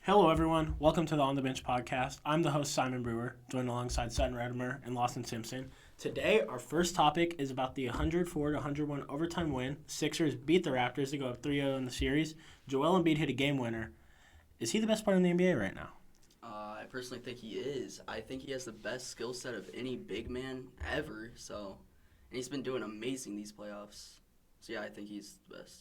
Hello, everyone. Welcome to the On the Bench podcast. I'm the host, Simon Brewer, joined alongside Sutton Redimer and Lawson Simpson. Today, our first topic is about the 104-101 overtime win. Sixers beat the Raptors to go up 3-0 in the series. Joel Embiid hit a game winner. Is he the best player in the NBA right now? I personally think he is. I think he has the best skill set of any big man ever. And he's been doing amazing these playoffs. So yeah, I think he's the best.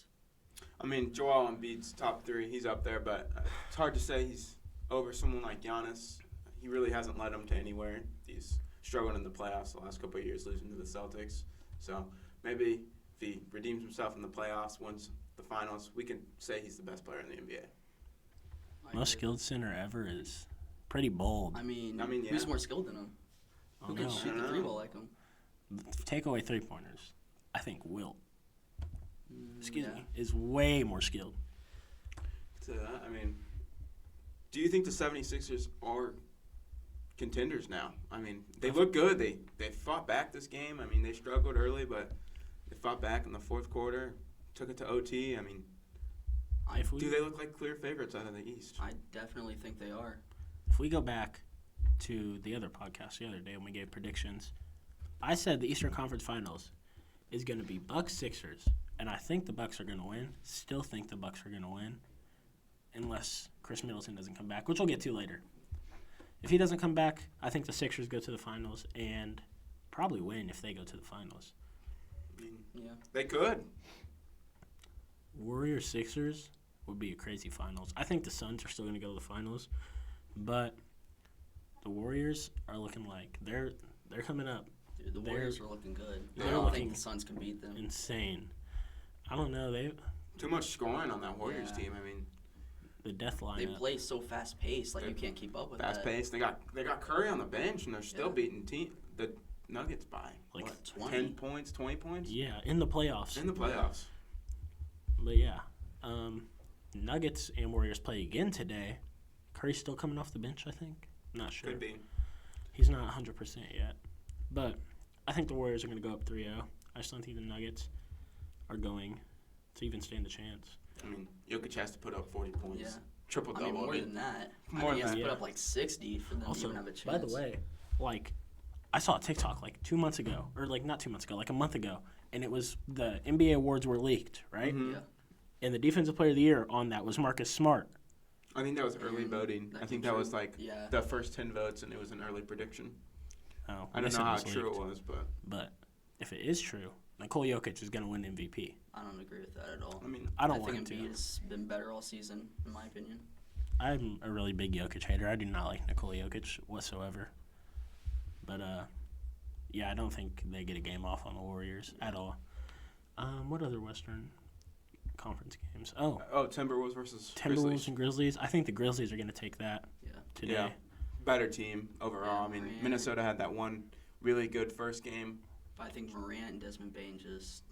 I mean, Joel Embiid's top three. He's up there, but it's hard to say he's over someone like Giannis. He really hasn't led them to anywhere. He's struggling in the playoffs the last couple of years, losing to the Celtics. So maybe if he redeems himself in the playoffs, wins the finals, we can say he's the best player in the NBA. Most skilled center ever is pretty bold. I mean, yeah. Who's more skilled than him? Who can shoot the three ball like him? Take away three-pointers. I think Wilt, is way more skilled. Do you think the 76ers are contenders now? I mean, they look good. They fought back this game. I mean, they struggled early, but they fought back in the fourth quarter, took it to OT. I mean, do they look like clear favorites out of the East? I definitely think they are. If we go back to the other podcast the other day when we gave predictions, I said the Eastern Conference Finals is going to be Bucks-Sixers, and I think the Bucks are going to win. Still think the Bucks are going to win, unless Chris Middleton doesn't come back, which we'll get to later. If he doesn't come back, I think the Sixers go to the finals and probably win if they go to the finals. I mean, Yeah. they could. Warriors-Sixers would be a crazy finals. I think the Suns are still going to go to the finals, but the Warriors are looking like they're coming up. Dude, the Warriors are looking good. They're I don't looking think the Suns can beat them. Insane. I don't know. Too much scoring on that Warriors team. I mean, the death lineup. They play so fast-paced, like you can't keep up with that. Fast-paced. They got Curry on the bench, and they're still beating the Nuggets by like 20. 10 points, 20 points? Yeah, in the playoffs. But yeah, Nuggets and Warriors play again today. Curry's still coming off the bench, I think. Not sure. Could be. He's not 100% yet. But I think the Warriors are going to go up 3-0. I just don't think the Nuggets are going to even stand a chance. I mean, Jokic has to put up 40 points. Yeah. Triple-double. More than that. More he has than to that. put up like 60 for them to even have a chance. By the way, I saw a TikTok 2 months ago, or not 2 months ago, a month ago, and it was the NBA awards were leaked, right? Mm-hmm. Yeah. And the Defensive Player of the Year on that was Marcus Smart. I think that was early voting. I think that was Yeah. the first 10 votes, and it was an early prediction. Oh, I don't know how true it was, but. But if it is true, Nikola Jokic is going to win MVP. I don't agree with that at all. I mean, I want him think to. Embiid has been better all season, in my opinion. I'm a really big Jokic hater. I do not like Nikola Jokic whatsoever. But, yeah, I don't think they get a game off on the Warriors at all. What other Western Conference games? Timberwolves versus Timberwolves and Grizzlies. I think the Grizzlies are going to take that today. Yeah. Better team overall. Yeah, I mean, Morant. Minnesota had that one really good first game. But I think Morant and Desmond Bain just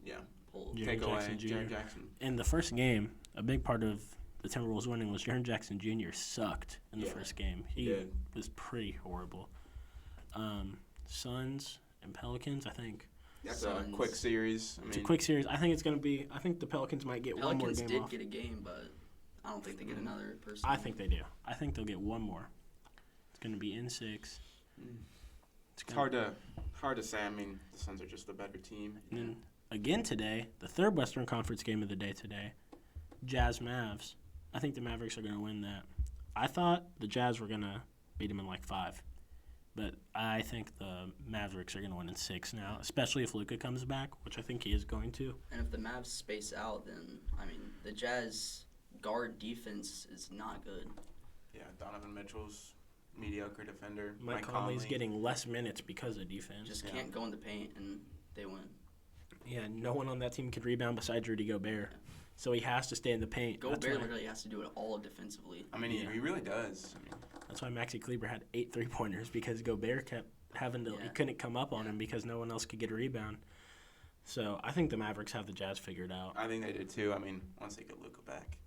pulled. Jaren Take Jackson away Jr. Jaren Jackson. In the first game, a big part of the Timberwolves winning was Jaren Jackson Jr. sucked in the first game. He was pretty horrible. Suns and Pelicans, I think. That's a quick series. It's a quick series. I think it's going to be – I think the Pelicans might get one more game Pelicans off. did get a game, but I don't think they get another person. I think they do. I think they'll get one more. It's going to be in 6. It's hard to say. I mean, the Suns are just the better team. And then again today, the third Western Conference game of the day today, Jazz-Mavs. I think the Mavericks are going to win that. I thought the Jazz were going to beat them in 5. But I think the Mavericks are going to win in 6 now, especially if Luka comes back, which I think he is going to. And if the Mavs space out, then, the Jazz guard defense is not good. Yeah, Donovan Mitchell's mediocre defender. Mike Conley's getting less minutes because of defense. Just can't go in the paint, and they win. Yeah, no one on that team could rebound besides Rudy Gobert. So he has to stay in the paint. Gobert literally has to do it all defensively. I mean, he really does. That's why Maxi Kleber had 8 3-pointers because Gobert kept having to – he couldn't come up on him because no one else could get a rebound. So I think the Mavericks have the Jazz figured out. I think they did too. I mean, once they get Luka back,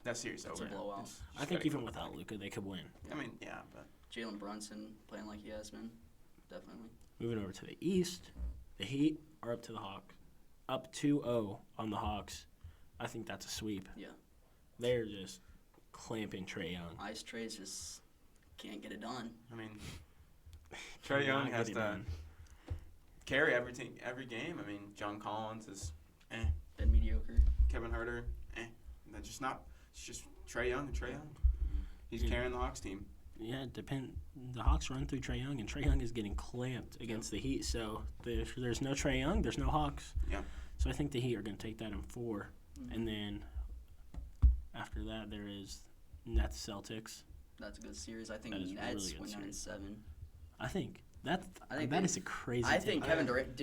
that series over. It's a blowout. I think even without Luka, they could win. I mean, yeah, but Jalen Brunson playing like he has been, definitely. Moving over to the East, the Heat are up to the Hawks. Up 2-0 on the Hawks. I think that's a sweep. Yeah. They're just clamping Trae Young. Ice Trays just can't get it done. I mean, Trae Young Not has getting to done. carry every game. I mean, John Collins is Been mediocre. Kevin Huerter, That's just not. It's just Trae Young and Trae Young. He's carrying the Hawks team. Yeah, the Hawks run through Trae Young, and Trae Young is getting clamped against the Heat. So there's no Trae Young, there's no Hawks. Yeah. So I think the Heat are going to take that in 4. And then after that, there is Nets Celtics. That's a good series. I think That is a Nets really good win that in series. 7. I think that they- is a crazy I take. think Kevin Durant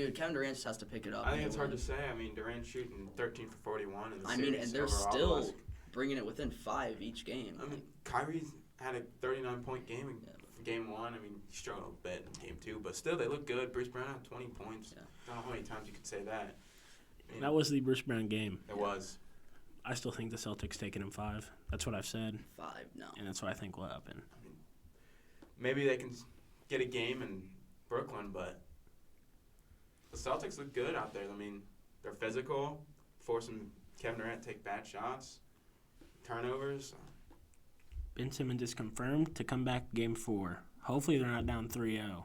just has to pick it up. I think it's hard to say. I mean, Durant's shooting 13 for 41 in the I series. mean, and they're overall. still bringing it within 5 each game. I mean, Kyrie's had a 39-point game in game 1. I mean, he struggled a bit in game 2, but still, they look good. Bruce Brown had 20 points. Yeah. I don't know how many times you could say that. I mean, That was the Bruce Brown game. It was. I still think the Celtics take it in 5. That's what I've said, 5, no. and that's what I think will happen. Maybe they can get a game in Brooklyn, but the Celtics look good out there. I mean, they're physical, forcing Kevin Durant to take bad shots, turnovers. Ben Simmons is confirmed to come back game 4. Hopefully they're not down 3-0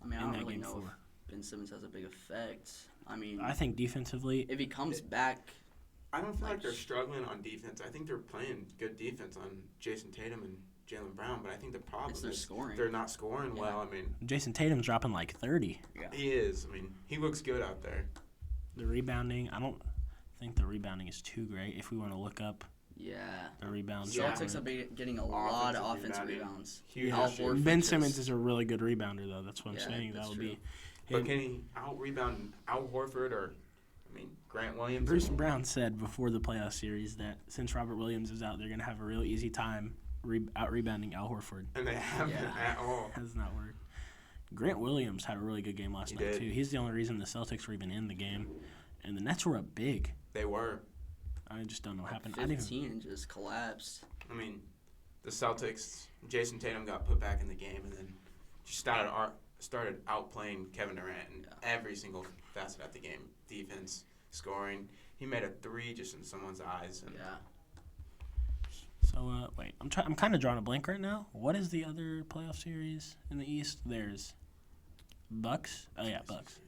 I mean, I in don't that really game know 4. if Ben Simmons has a big effect. I mean, I think defensively, if he comes back, I don't feel like they're struggling on defense. I think they're playing good defense on Jason Tatum and Jaylen Brown, but I think the problem it's their is scoring. they're not scoring Yeah. well. I mean, Jason Tatum's dropping like 30. he is. I mean, he looks good out there. The rebounding, I don't think the rebounding is too great if we want to look up Yeah. the rebounds. Celtics have been getting a lot of offensive rebounding. rebounds. Huge Al issue. Horford Ben just- Simmons is a really good rebounder, though. That's what I'm Yeah, saying. that's That would true. be. But can he out-rebound Al Horford or, Grant Williams? Bruce Brown said before the playoff series that since Robert Williams is out, they're going to have a real easy time out-rebounding Al Horford. And they haven't at all. Has not worked. Grant Williams had a really good game last He night, did. too. He's the only reason the Celtics were even in the game. And the Nets were up big. They were. I just don't know what happened. I didn't even, 15 and just collapsed. I mean, the Celtics, Jason Tatum got put back in the game and then just started outplaying Kevin Durant in every single facet of the game. Defense, scoring. He made a 3 just in someone's eyes. And Yeah. so, wait. I'm kind of drawing a blank right now. What is the other playoff series in the East? There's Bucks. Oh, yeah, Bucks.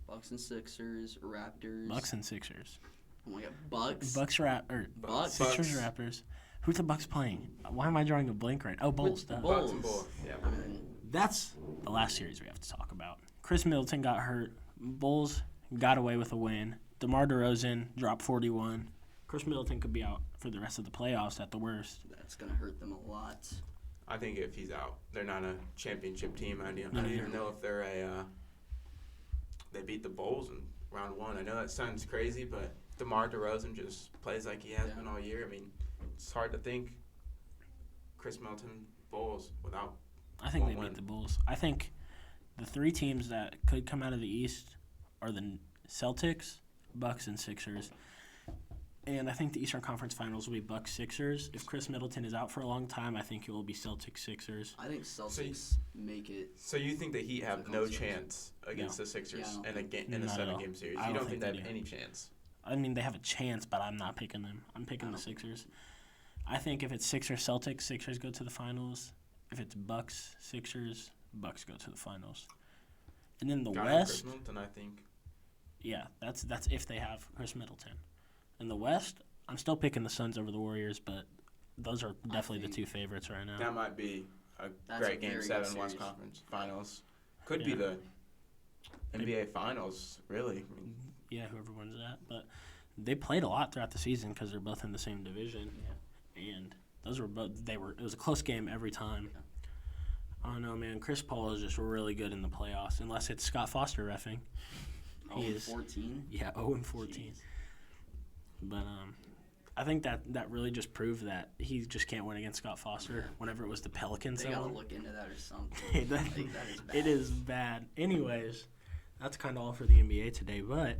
Bucks and Sixers, Raptors. Bucks and Sixers. Oh my God, Bucks. Bucks, Bucks. Sixers, Raptors. Who's the Bucks playing? Why am I drawing a blank right? Oh, Bulls. duh. Bulls. Bucks and Bulls. Yeah. I mean, That's the last series we have to talk about. Chris Middleton got hurt. Bulls got away with a win. DeMar DeRozan dropped 41. Chris Middleton could be out for the rest of the playoffs at the worst. that's going to hurt them a lot. I think if he's out, they're not a championship team. I don't neither. even know if they're they beat the Bulls in round 1. I know that sounds crazy, but DeMar DeRozan just plays like he has been all year. I mean, it's hard to think Chris Middleton Bulls without. I think they Won't beat win. the Bulls. I think the 3 teams that could come out of the East are the Celtics, Bucks, and Sixers. And I think the Eastern Conference Finals will be Bucks Sixers. If Chris Middleton is out for a long time, I think it will be Celtics Sixers. I think Celtics make it. So you think the Heat have The no conference. chance against No. the Sixers Yeah, I don't in a think- game in a Not at all. 7-game series? I You don't don't think think they they have do. any chance? I mean, they have a chance, but I'm not picking them. I'm picking the Sixers. I think if it's Sixers Celtics, Sixers go to the finals. If it's Bucks Sixers, Bucks go to the finals. And then the Gotta have West, Chris Middleton, I think. yeah, that's if they have Chris Middleton. In the West, I'm still picking the Suns over the Warriors, but those are definitely the think 2 favorites right now. That might be a That's great a Game very 7 good West series. Conference Finals. Could be Yeah. the NBA Finals, really. I mean, Yeah, whoever wins that. But they played a lot throughout the season because they're both in the same division, and those were both. It was a close game every time. I don't know, man. Chris Paul is just really good in the playoffs, unless it's Scott Foster reffing. He is 14. Yeah, 0-14. But I think that really just proved that he just can't win against Scott Foster. Whenever it was the Pelicans, They that got to won. look into that or something. Hey, that- I think that is bad. It is bad. Anyways, that's kind of all for the NBA today. But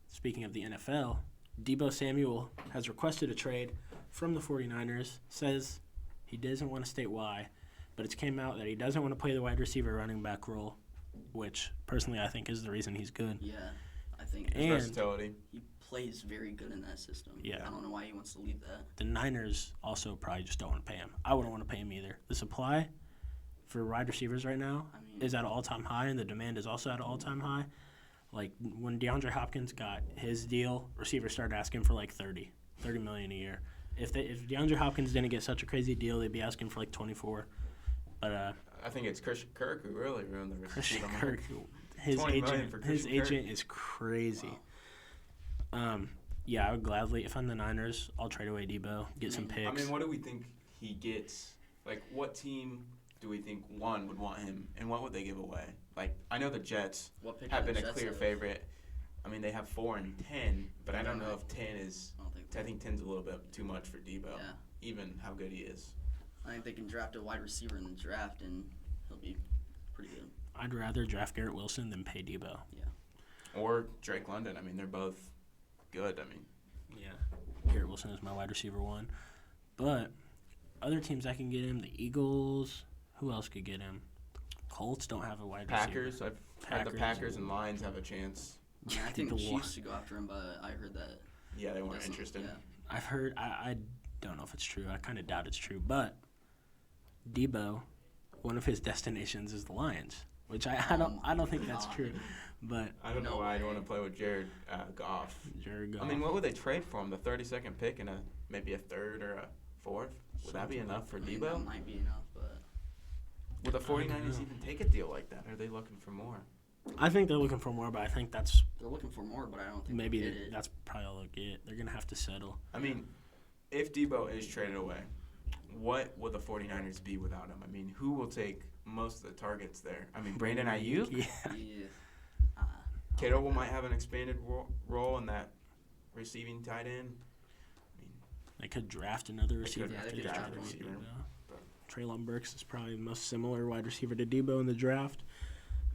speaking of the NFL, Deebo Samuel has requested a trade from the 49ers, says he doesn't want to state why, but it's came out that he doesn't want to play the wide receiver running back role, which personally I think is the reason he's good. Yeah, I think And- versatility. he plays very good in that system. Yeah. I don't know why he wants to leave that. The Niners also probably just don't want to pay him. I wouldn't want to pay him either. The supply for wide receivers right now is at an all-time high, and the demand is also at an all-time high. Like, when DeAndre Hopkins got his deal, receivers started asking for, like, $30 million a year. If DeAndre Hopkins didn't get such a crazy deal, they'd be asking for, like, 24. But I think it's Christian Kirk who really ruined the Christian receiver Kirk, market. his agent is crazy. Wow. Yeah, I would gladly, if I'm the Niners, I'll trade away Debo, get some picks. I mean, what do we think he gets? Like, what team do we think, one, would want him, and what would they give away? Like, I know the Jets have been a clear favorite. I mean, they have 4 and 10, but I don't know if 10 is – I think 10's a little bit too much for Debo, even how good he is. I think they can draft a wide receiver in the draft, and he'll be pretty good. I'd rather draft Garrett Wilson than pay Debo. Yeah. Or Drake London. I mean, they're both good. I mean, yeah, Garrett Wilson is my wide receiver one. But other teams that can get him, the Eagles. Who else could get him? Colts don't have a wide receiver. I've heard the Packers and Lions have a chance. Yeah, I think the Chiefs should go after him, but I heard that. Yeah, they weren't interested. Yeah. I've heard. I don't know if it's true. I kind of doubt it's true. But Debo, one of his destinations is the Lions, which I don't think that's true. But I don't know why I'd want to play with Jared Goff. I mean, what would they trade for him? The 32nd pick and maybe a third or a fourth? Would that be enough for Debo? That might be enough, but would the 49ers even take a deal like that? Or are they looking for more? I think they're looking for more, but I think they're looking for more, but I don't think maybe that's probably all they'll get. They're gonna have to settle. I mean, if Debo is traded away, what will the 49ers be without him? I mean, who will take most of the targets there? I mean, Brandon Ayuk? Yeah. Kittle might have an expanded role in that receiving tight end. I mean, they could draft another receiver. They could draft a receiver. Treylon Burks is probably the most similar wide receiver to Debo in the draft.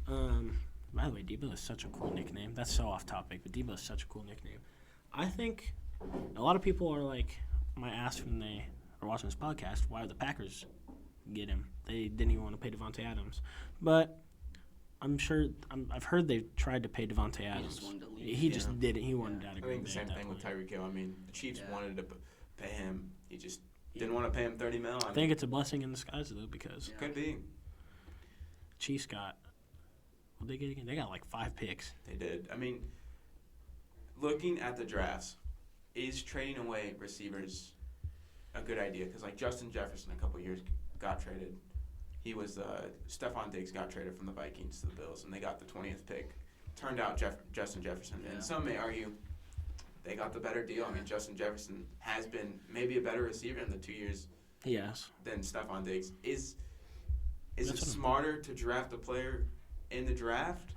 By the way, Debo is such a cool nickname. That's so off topic, but Debo is such a cool nickname. I think a lot of people are like, might ask when they are watching this podcast, why did the Packers get him? They didn't even want to pay Devontae Adams. But I've heard they tried to pay Devontae Adams. He just wanted to leave. He just didn't. He wanted out of Green I think the same thing with Tyreek Hill. I mean, the Chiefs wanted to pay him. He just didn't want to pay him $30 million. I think it's a blessing in disguise, though, because could be. Chiefs got – what they get again? They got like 5 picks. They did. I mean, looking at the drafts, is trading away receivers a good idea? Because, like, Justin Jefferson a couple years got traded. He was Stephon Diggs got traded from the Vikings to the Bills, and they got the 20th pick. Turned out Justin Jefferson. And some may argue they got the better deal. I mean, Justin Jefferson has been maybe a better receiver in the 2 years than Stephon Diggs. Is it smarter to draft a player in the draft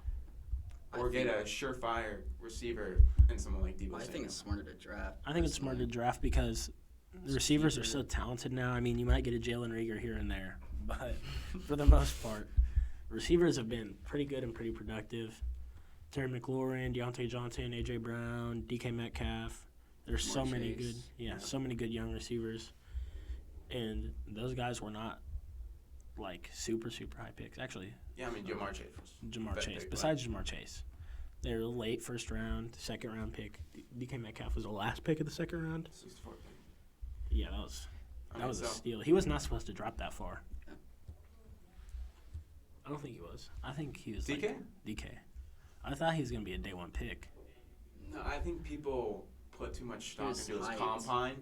or get a surefire receiver and someone like Debo? I think it's smarter to draft. I think it's smarter to draft because the receivers are so talented now. I mean, you might get a Jalen Reagor here and there, but for the most part, receivers have been pretty good and pretty productive. Terry McLaurin, Deontay Johnson, A.J. Brown, DK Metcalf. There's so many good, so many good young receivers. And those guys were not, like, super, super high picks. Actually, I mean, Jamar Chase. Besides Jamar Chase. They were late first round, second round pick. DK Metcalf was the last pick of the second round. 64 pick. Yeah, that was a steal. He was not supposed to drop that far. I don't think he was. I think he was DK? DK. I thought he was going to be a day one pick. No, I think people put too much stock into his height. combine,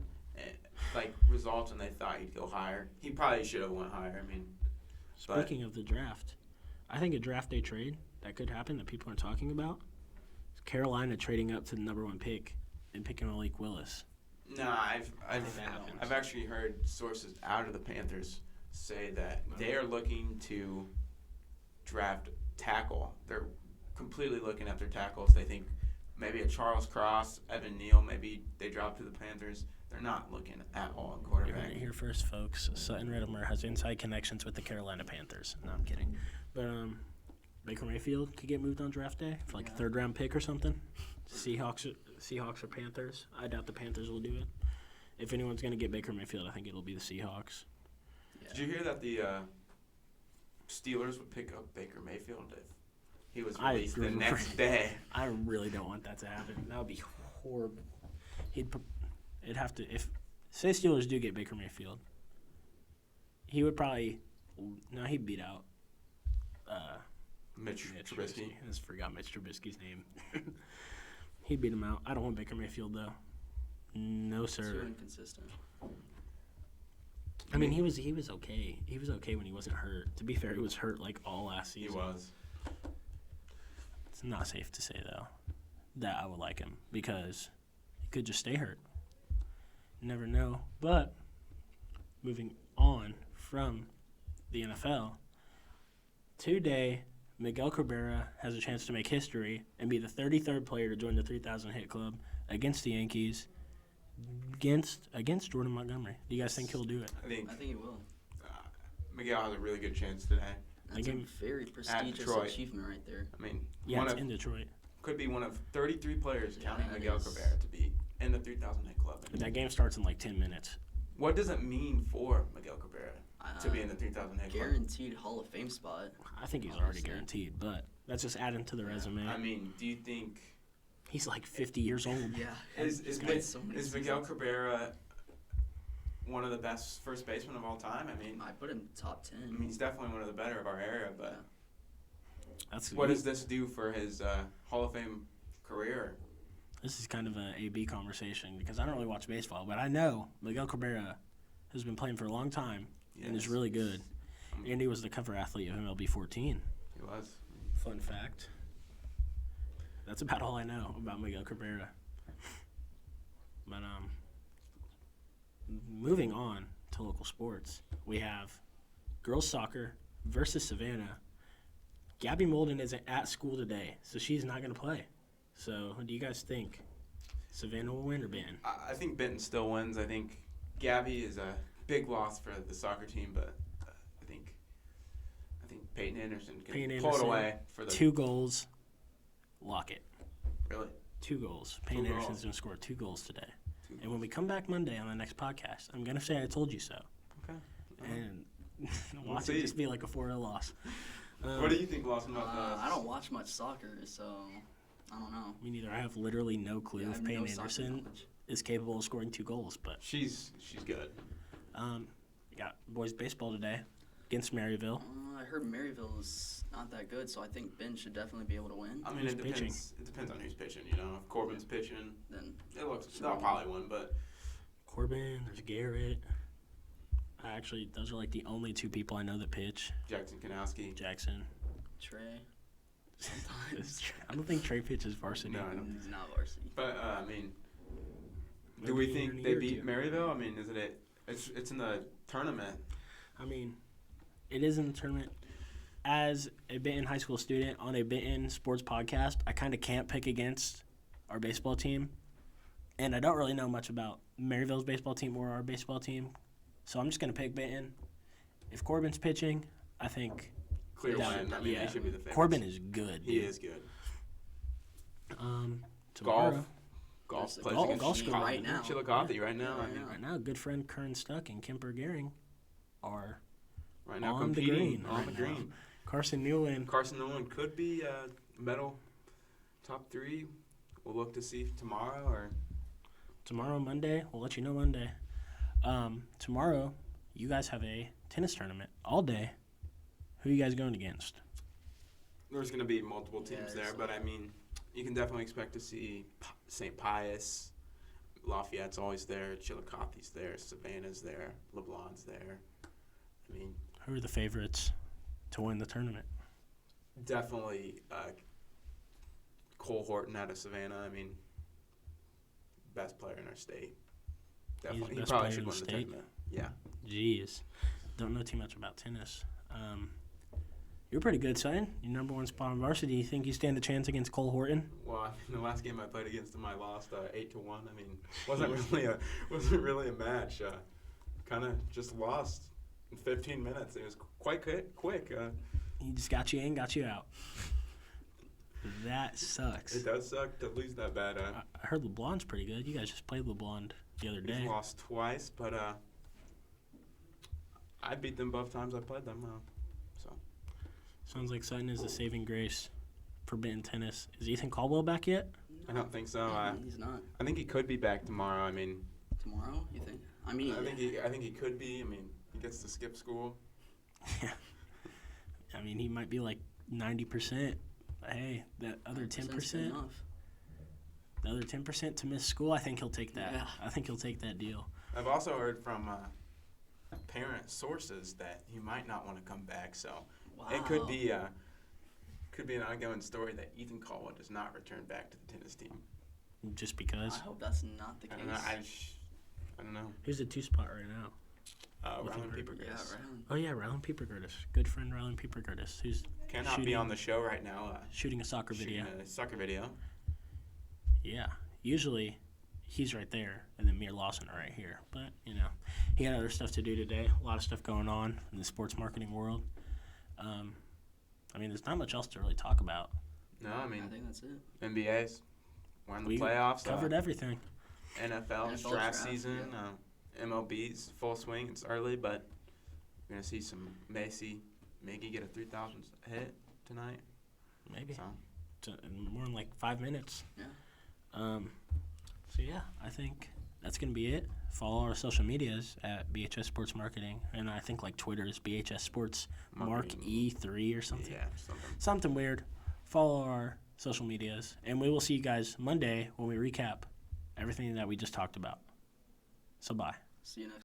results, and they thought he'd go higher. He probably should have went higher. I mean, speaking of the draft, I think a draft day trade that could happen that people aren't talking about is Carolina trading up to the number 1 pick and picking Malik Willis. No, I've actually heard sources out of the Panthers say that they are looking to draft tackle. They're completely looking at their tackles. They think maybe a Charles Cross, Evan Neal, maybe they drop to the Panthers. They're not looking at all at quarterback. You heard it here first, folks. Sutton Riddlemer has inside connections with the Carolina Panthers. No, I'm kidding. But Baker Mayfield could get moved on draft day for like a 3rd round pick or something. Seahawks or Panthers. I doubt the Panthers will do it. If anyone's going to get Baker Mayfield, I think it'll be the Seahawks. Yeah. Did you hear that the Steelers would pick up Baker Mayfield if he was released the next day? I really don't want that to happen. That would be horrible. It'd have to, if, say Steelers do get Baker Mayfield, he would probably, no, he'd beat out Mitch Trubisky. I just forgot Mitch Trubisky's name. He'd beat him out. I don't want Baker Mayfield, though. No, sir. Too inconsistent. I mean, he was okay. He was okay when he wasn't hurt. To be fair, he was hurt like all last season. He was. It's not safe to say, though, that I would like him because he could just stay hurt. You never know. But moving on from the NFL, today Miguel Cabrera has a chance to make history and be the 33rd player to join the 3,000 hit club against the Yankees against Jordan Montgomery. Do you guys think he'll do it? I think he will. Miguel has a really good chance today. That's a very prestigious achievement right there. I mean, yeah, it's in Detroit. Could be one of 33 players counting that Miguel is. Cabrera to be in the 3,000 hit club. That game starts in like 10 minutes. What does it mean for Miguel Cabrera to be in the 3,000 hit club? Guaranteed Hall of Fame spot. I think he's already guaranteed, but that's just adding to the resume. I mean, do you think He's like 50 years old. Yeah. is Miguel Cabrera one of the best first basemen of all time? I mean, I put him top 10. I mean, he's definitely one of the better of our era, but That's what does this do for his Hall of Fame career? This is kind of a AB conversation because I don't really watch baseball, but I know Miguel Cabrera has been playing for a long time and is really good. And he was the cover athlete of MLB 14. He was. Fun fact. That's about all I know about Miguel Cabrera. But moving on to local sports, we have girls soccer versus Savannah. Gabby Molden isn't at school today, so she's not going to play. So, what do you guys think? Savannah will win or Benton? I think Benton still wins. I think Gabby is a big loss for the soccer team, but I think Peyton Anderson can pull it away for the 2 goals. Lock it. Really? 2 goals. Peyton Anderson's going to score 2 goals today. And when we come back Monday on the next podcast, I'm going to say I told you so. Okay. And We'll watch it just be like a 4-0 loss. What do you think, Lawson, about that? I don't watch much soccer, so I don't know. Me neither. I have literally no clue Yeah, I if have Peyton no soccer Anderson knowledge. is capable of scoring 2 goals. But She's good. got boys baseball today against Maryville. I heard Maryville's not that good, so I think Ben should definitely be able to win. I mean, Who's it pitching? depends. It depends on who's pitching. You know, if Corbin's pitching, Then they'll probably win. But Corbin, there's Garrett. Actually, those are like the only 2 people I know that pitch. Jackson Kanowski. Jackson. Trey. I don't think Trey pitches varsity. No, I don't. He's not varsity. But I mean, Maybe do we in think a they year or beat 2. Maryville? I mean, it's in the tournament. I mean, it is in the tournament. As a Benton high school student on a Benton sports podcast, I kind of can't pick against our baseball team. And I don't really know much about Maryville's baseball team or our baseball team. So I'm just going to pick Benton. If Corbin's pitching, I think Clear win. I mean, yeah. he should be the favorite. Corbin is good. He is good. Tomorrow, Golf. Golf- Plays against golf's going right now. Chillicothe right now. I Yeah, mean, right now, good friend Kern Stuck and Kemper Gehring are right now on the competing green. on right the now. green. Carson Newland. Carson Nolan could be medal top 3. We'll look to see tomorrow or Tomorrow, Monday, we'll let you know Monday. Tomorrow, you guys have a tennis tournament all day. Who are you guys going against? there's going to be multiple teams Yeah, there, it's but I mean, you can definitely expect to see St. Pius, Lafayette's always there, Chillicothe's there, Savannah's there, LeBlanc's there. I mean, Who are the favorites to win the tournament? definitely Cole Horton out of Savannah. I mean, best player in our state. Definitely, he best probably player should in win the the state? tournament. Yeah. Jeez. Don't know too much about tennis. You're pretty good, son. Your number 1 spot on varsity. You think you stand a chance against Cole Horton? Well, in the last game I played against him, I lost 8-1. I mean, wasn't really a match. Kind of just lost in 15 minutes. It was quite quick. He just got you in, got you out. That sucks. It does suck to lose that bad. I heard LeBlanc's pretty good. You guys just played LeBlanc the other day. He's lost twice, but I beat them both times I played them. So Sounds like Sutton is the saving grace for Benton tennis. Is Ethan Caldwell back yet? I don't think so. He's not. I think he could be back tomorrow. I mean, Tomorrow, you think? I mean, I think he could be. I mean, he gets to skip school. Yeah. I mean, he might be like 90%. But hey, that other 10%. The other 10% to miss school, I think he'll take that. Yeah. I think he'll take that deal. I've also heard from parent sources that he might not want to come back. So Wow. it could be an ongoing story that Ethan Caldwell does not return back to the tennis team. Just because. I hope that's not the I case. don't know. I don't know. Who's the 2 spot right now? Rylan Pieper Yeah, Curtis. Rylan. Oh, yeah, Rylan Pieper Curtis. Good friend Rylan Pieper Curtis, who's Cannot be on the show right now. shooting a soccer video. Shooting a soccer video. Yeah. Usually he's right there, and then me or Lawson are right here. But, he had other stuff to do today. A lot of stuff going on in the sports marketing world. I mean, there's not much else to really talk about. No, I mean, I think that's it. NBA's. We're in the We playoffs. covered everything. NFL NFL draft draft, season. MLB's full swing. It's early, but we're going to see some Miggy get a 3,000 hit tonight. Maybe. So. More in like 5 minutes. Yeah. So, yeah, I think that's going to be it. Follow our social medias at BHS Sports Marketing. And I think like Twitter is BHS Sports Mark E3 or something. Yeah, something. Something weird. Follow our social medias. And we will see you guys Monday when we recap everything that we just talked about. So, bye. See you next